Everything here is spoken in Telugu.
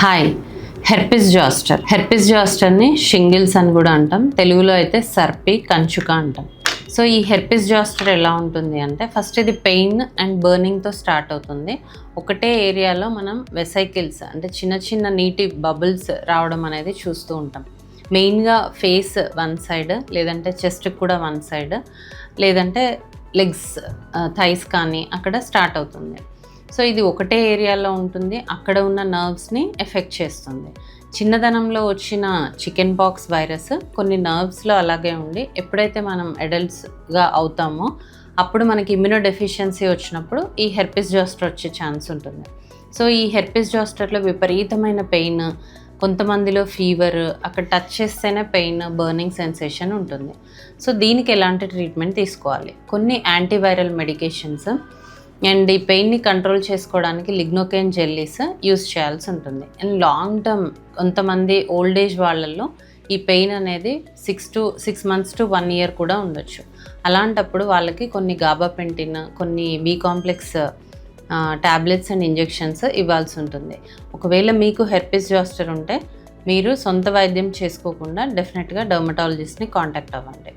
హాయ్. హెర్పిస్ జాస్టర్ని షింగిల్స్ అని కూడా అంటాం. తెలుగులో అయితే సర్పి, కంచుక అంటాం. సో ఈ హెర్పిస్ జాస్టర్ ఎలా ఉంటుంది అంటే, ఫస్ట్ ఇది పెయిన్ అండ్ బర్నింగ్తో స్టార్ట్ అవుతుంది. ఒకటే ఏరియాలో మనం వెసైకిల్స్ అంటే చిన్న చిన్న నీటి బబుల్స్ రావడం అనేది చూస్తూ ఉంటాం. మెయిన్గా ఫేస్ వన్ సైడ్, లేదంటే చెస్ట్కి కూడా వన్ సైడ్, లేదంటే లెగ్స్ థైస్ కానీ అక్కడ స్టార్ట్ అవుతుంది. సో ఇది ఒకటే ఏరియాలో ఉంటుంది, అక్కడ ఉన్న నర్వ్స్ని ఎఫెక్ట్ చేస్తుంది. చిన్నదనంలో వచ్చిన చికెన్ పాక్స్ వైరస్ కొన్ని నర్వ్స్లో అలాగే ఉండి, ఎప్పుడైతే మనం అడల్ట్స్గా అవుతామో అప్పుడు మనకి ఇమ్యూనో డెఫిషియన్సీ వచ్చినప్పుడు ఈ హెర్పిస్ జాస్టర్ వచ్చే ఛాన్స్ ఉంటుంది. సో ఈ హెర్పిస్ జాస్టర్లో విపరీతమైన పెయిన్, కొంతమందిలో ఫీవర్, అక్కడ టచ్ చేస్తేనే పెయిన్, బర్నింగ్ సెన్సేషన్ ఉంటుంది. సో దీనికి ఎలాంటి ట్రీట్మెంట్ తీసుకోవాలి? కొన్ని యాంటీవైరల్ మెడికేషన్స్ అండ్ ఈ పెయిన్ని కంట్రోల్ చేసుకోవడానికి లిగ్నోకేన్ జెల్లీస్ యూస్ చేయాల్సి ఉంటుంది. అండ్ లాంగ్ టర్మ్ కొంతమంది ఓల్డ్ ఏజ్ వాళ్ళల్లో ఈ పెయిన్ అనేది 6 months to 1 year కూడా ఉండొచ్చు. అలాంటప్పుడు వాళ్ళకి కొన్ని గాబాపెంటిన్, కొన్ని B complex tablets and injections ఇవ్వాల్సి ఉంటుంది. ఒకవేళ మీకు హెర్పిస్ జాస్టర్ ఉంటే మీరు సొంత వైద్యం చేసుకోకుండా డెఫినెట్గా డర్మటాలజిస్ట్ని కాంటాక్ట్ అవ్వండి.